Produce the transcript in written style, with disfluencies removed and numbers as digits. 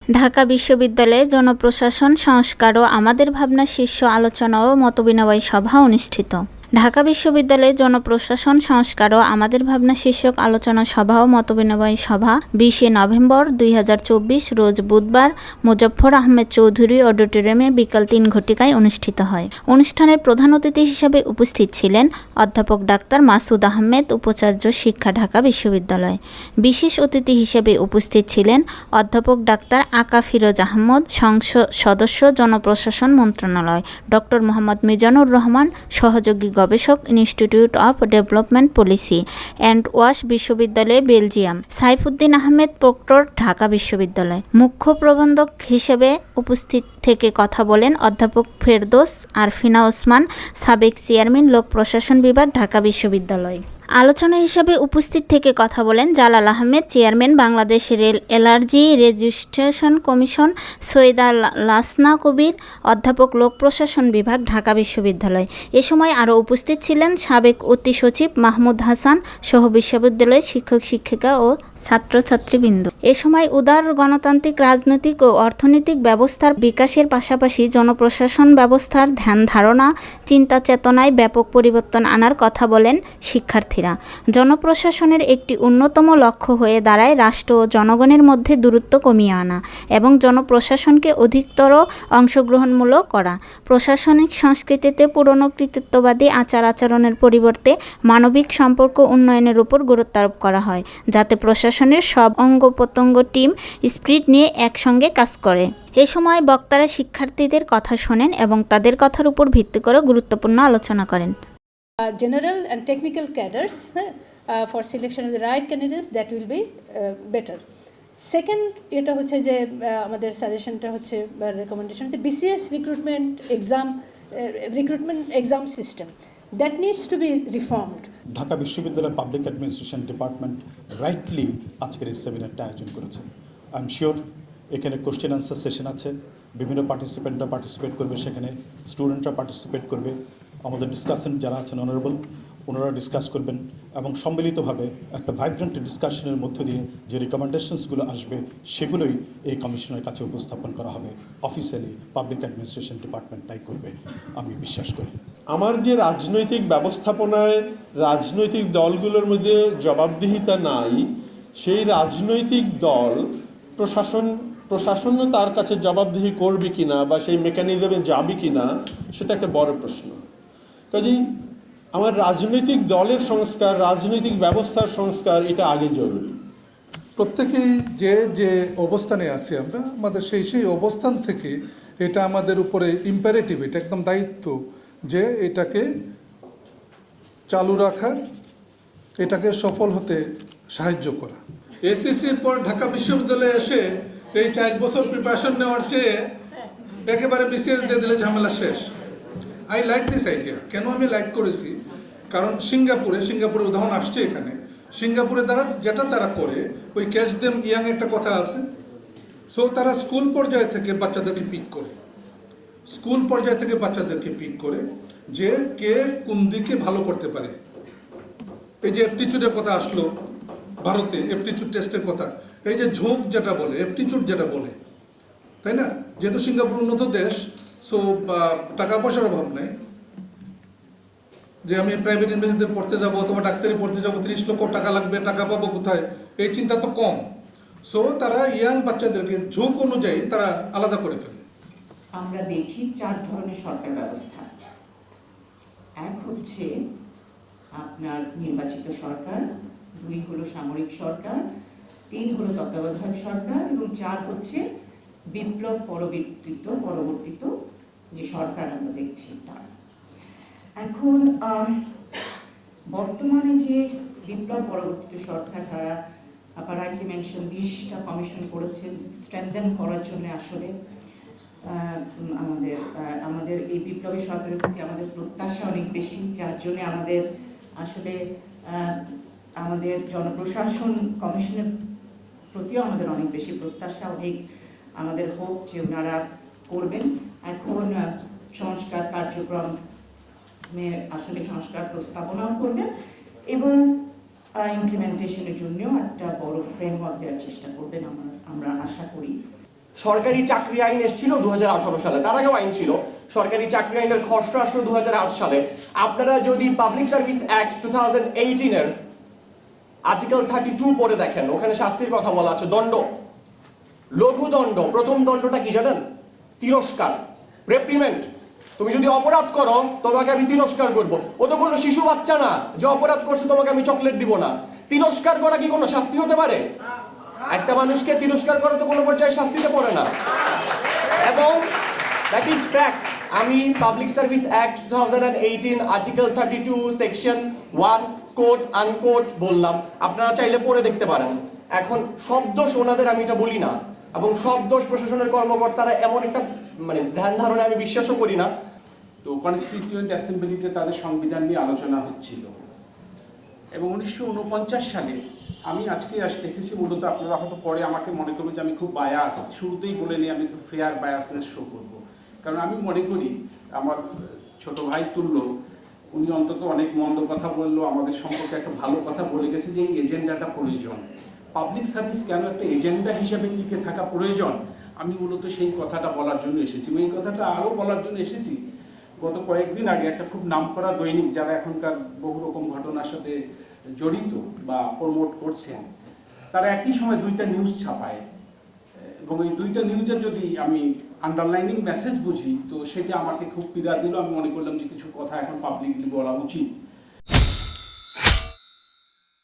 ঢাকা বিশ্ববিদ্যালয়ে জনপ্রশাসন সংস্কার ও আমাদের ভাবনা শীর্ষ আলোচনা ও মতবিনিময় সভা অনুষ্ঠিত। ঢাকা বিশ্ববিদ্যালয়ে জনপ্রশাসন সংস্কার ও আমাদের ভাবনা শীর্ষক আলোচনা সভা ও মতবিনিময় সভা 20 নভেম্বর 2024 রোজ বুধবার মোজাফফর আহমেদ চৌধুরী অডিটোরিয়ামে বিকাল 3 ঘটিকায় অনুষ্ঠিত হয়। অনুষ্ঠানের প্রধান অতিথি হিসেবে উপস্থিত ছিলেন অধ্যাপক ডাক্তার মাসুদ আহমেদ, উপাচার্য শিক্ষা, ঢাকা বিশ্ববিদ্যালয়। বিশেষ অতিথি হিসেবে উপস্থিত ছিলেন অধ্যাপক ডাক্তার আকা ফিরোজ আহমদ, সংসদ সদস্য, জনপ্রশাসন মন্ত্রণালয়, ডক্টর মোহাম্মদ মিজানুর রহমান, সহযোগী গবেষক, institute of development policy and wash বিশ্ববিদ্যালয়, বেলজিয়াম, সাইফুদ্দিন আহমেদ প্রক্টর, ঢাকা বিশ্ববিদ্যালয়। মুখ্য প্রবন্ধক হিসেবে উপস্থিত থেকে কথা বলেন অধ্যাপক ফেরদৌস আরফিনা ওসমান, সাবেক চেয়ারম্যান, লোক প্রশাসন বিভাগ, ঢাকা বিশ্ববিদ্যালয়। আলোচনা হিসেবে উপস্থিত থেকে কথা বলেন জালাল আহমেদ, চেয়ারম্যান, বাংলাদেশ রেল অ্যালার্জি রেজিস্ট্রেশন কমিশন, সৈয়দা লাসনা কবির, অধ্যাপক, লোক প্রশাসন বিভাগ, ঢাকা বিশ্ববিদ্যালয়। এ সময় আরও উপস্থিত ছিলেন সাবেক অতি সচিব মাহমুদ হাসান সহ বিশ্ববিদ্যালয়ের শিক্ষক শিক্ষিকা ও ছাত্রছাত্রীবৃন্দ। এ সময় উদার গণতান্ত্রিক রাজনৈতিক ও অর্থনৈতিক ব্যবস্থার বিকাশের পাশাপাশি জনপ্রশাসন ব্যবস্থার ধ্যান ধারণা, চিন্তা চেতনায় ব্যাপক পরিবর্তন আনার কথা বলেন শিক্ষার্থীরা। জনপ্রশাসনের একটি অন্যতম লক্ষ্য হয়ে দাঁড়ায় রাষ্ট্র ও জনগণের মধ্যে দূরত্ব কমিয়ে আনা এবং জনপ্রশাসনকে অধিকতর অংশগ্রহণমূলক করা। প্রশাসনিক সংস্কৃতিতে পুরনো কর্তৃত্ববাদী আচার আচরণের পরিবর্তে মানবিক সম্পর্ক উন্নয়নের উপর গুরুত্ব আরোপ করা হয়, যাতে প্রশাসনের সব অঙ্গ প্রত্যঙ্গ টিম স্পিরিট নিয়ে একসঙ্গে কাজ করে। এ সময় বক্তারা শিক্ষার্থীদের কথা শোনেন এবং তাদের কথার উপর ভিত্তি করে গুরুত্বপূর্ণ আলোচনা করেন। General and technical cadres for selection of the right candidates, that will be better. Second, এটা হচ্ছে যে আমাদের সাজেশনটা হচ্ছে বা রেকমেন্ডেশন হচ্ছে BCS recruitment exam system that needs to be reformed. Dhaka বিশ্ববিদ্যালয় পাবলিক অ্যাডমিনিস্ট্রেশন ডিপার্টমেন্ট রাইটলি আজকের এই সেমিনারটা আয়োজন করেছে। আই এম শিওর এখানে কোশ্চেন আনসার সেশন আছে, বিভিন্ন পার্টিসিপেন্টরা পার্টিসিপেট করবে, সেখানে স্টুডেন্টরা পার্টিসিপেট করবে, আমাদের ডিসকাশন যারা আছেন অনারেবল ওনারা ডিসকাস করবেন এবং সম্মিলিতভাবে একটা ভাইব্রেন্ট ডিসকাশনের মধ্য দিয়ে যে রিকমেন্ডেশনসগুলো আসবে সেগুলোই এই কমিশনের কাছে উপস্থাপন করা হবে। অফিসিয়ালি পাবলিক অ্যাডমিনিস্ট্রেশন ডিপার্টমেন্ট তাই করবে আমি বিশ্বাস করি। আমার যে রাজনৈতিক ব্যবস্থাপনায় রাজনৈতিক দলগুলোর মধ্যে জবাবদিহিতা নাই, সেই রাজনৈতিক দল প্রশাসনও তার কাছে জবাবদিহি করবে কিনা বা সেই মেকানিজমে যাবে কিনা সেটা একটা বড় প্রশ্ন। কাজেই আমার রাজনৈতিক দলের সংস্কার, রাজনৈতিক ব্যবস্থার সংস্কার এটা আগে জরুরি। প্রত্যেকেই যে যে অবস্থানে আছি আমরা, আমাদের সেই অবস্থান থেকে এটা আমাদের উপরে ইম্পারেটিভ, এটা একদম দায়িত্ব যে এটাকে চালু রাখা, এটাকে সফল হতে সাহায্য করা। এসএসসির পর ঢাকা বিশ্ববিদ্যালয়ে এসে এই 4 বছর প্রিপারেশন নেওয়ার চেয়ে একেবারে BCS দিয়ে দিলে ঝামেলা শেষ। I like this idea. কেন আমি লাইক করেছি? কারণ সিঙ্গাপুরে উদাহরণ আসছে এখানে। সিঙ্গাপুরে যেটা তারা করে, ওই ক্যাচ দেম ইয়াং একটা কথা আছে। সো তারা স্কুল পর্যায় থেকে বাচ্চাদেরকে পিক করে যে কে কোন দিকে ভালো করতে পারে। এই যে অ্যাপটিচিউডের কথা আসলো, ভারতে অ্যাপটিচিউড টেস্টের কথা, এই যে ঝোঁক যেটা বলে, অ্যাপটিচিউড যেটা বলে, তাই না? যেহেতু সিঙ্গাপুর উন্নত দেশ, সো টাকা পয়সার অভাব নেই যে আমি প্রাইভেট ইউনিভার্সিটিতে পড়তে যাবো অথবা ডাক্তারি পড়তে যাবো, 30 লক্ষ টাকা লাগবে, টাকা পাবো কোথায়, এই চিন্তা তো কম। সো তারা ইয়াং বাচ্চাদেরকে ঝোঁক অনুযায়ী তারা আলাদা করে ফেলে। আমরা দেখি 4 ধরনের সরকার ব্যবস্থা। এক হচ্ছে আপনার নির্বাচিত সরকার, 2 হলো সামরিক সরকার, 3 হলো তত্ত্বাবধায়ক সরকার এবং 4 হচ্ছে বিপ্লব পরবর্তীত যে সরকার আমরা দেখছি তার। এখন বর্তমানে যে বিপ্লব পরবর্তীত সরকার, তারা রাইটলি মেনশন 20টা কমিশন করেছেন স্ট্রেংথেন করার জন্য। আসলে আমাদের এই বিপ্লবী সরকারের প্রতি আমাদের প্রত্যাশা অনেক বেশি, যার জন্য আমাদের জনপ্রশাসন কমিশনের প্রতিও আমাদের অনেক বেশি প্রত্যাশা, আমাদের হোপ যে ওনারা করবেন। এখন সংস্কার কার্যক্রম সংস্কার প্রস্তাবনাও করবেন এবং ইমপ্লিমেন্টেশনের জন্য একটা বড় ফ্রেমওয়ার্ক দেওয়ার চেষ্টা করবেন আমরা আশা করি। সরকারি চাকরি আইন এসেছিল 2018 সালে, তার আগেও আইন ছিল। সরকারি চাকরি আইনের খসড়া আসলো 2008 সালে। আপনারা যদি পাবলিক সার্ভিস অ্যাক্ট 2018 আর্টিকেল 32 পড়ে দেখেন, ওখানে শাস্তির কথা বলা আছে, দণ্ড, লঘু দণ্ড। প্রথম দণ্ডটা কি জানেন? তিরস্কার, রেপ্রিমেন্ট। তুমি যদি অপরাধ করো তোমাকে আমি তিরস্কার করবো। ও তো কোনো শিশু বাচ্চা না যে অপরাধ করছে তোমাকে আমি চকলেট দিব না। তিরস্কার করা কি কোনো শাস্তি হতে পারে? একটা মানুষকে তিরস্কার করা তো কোনো পর্যায়ে শাস্তিতে পড়ে না। এবং দ্যাট ইজ ফ্যাক্ট। আমি public service act 2018 article 32 section 1 coat unquote বললাম, আপনারা চাইলে পড়ে দেখতে পারেন। এখন সব দোষ ওনাদের আমি এটা বলি না, এবং সব দোষ প্রশাসনের কর্মকর্তারা, এমন একটা মানে ধ্যান ধারণে আমি বিশ্বাসও করি না। তো কনস্টিটিউয়েন্ট অ্যাসেম্বলিতে তাদের সংবিধান নিয়ে আলোচনা হচ্ছিল এবং 1949 সালে আমি আজকে এসেছি মূলত, আপনারা হয়তো পরে আমাকে মনে করবেন যে আমি খুব বায়াস, শুরুতেই বলে নিই আমি খুব ফেয়ার বায়াসনেস শো করব, কারণ আমি মনে করি আমার ছোট ভাই তুল্য উনি অন্তত অনেক মন্দ কথা বললো, আমাদের সম্পর্কে একটা ভালো কথা বলে গেছে যে এই এজেন্ডাটা প্রয়োজন, পাবলিক সার্ভিস কেন একটা এজেন্ডা হিসেবে টিকে থাকা প্রয়োজন। আমি মূলত সেই কথাটা বলার জন্য এসেছি। এই কথাটা আরও বলার জন্য এসেছি, গত কয়েকদিন আগে একটা খুব নামকরা দৈনিক যারা এখনকার বহু রকম ঘটনার সাথে জড়িত বা প্রমোট করছেন, তারা একই সময় দুইটা নিউজ ছাপায়, এবং এই দুইটা নিউজের যদি আমি আন্ডারলাইনিং মেসেজ বুঝি তো সেটা আমাকে খুব পীড়া দিল। আমি মনে করলাম যে কিছু কথা এখন পাবলিকলি বলা উচিত।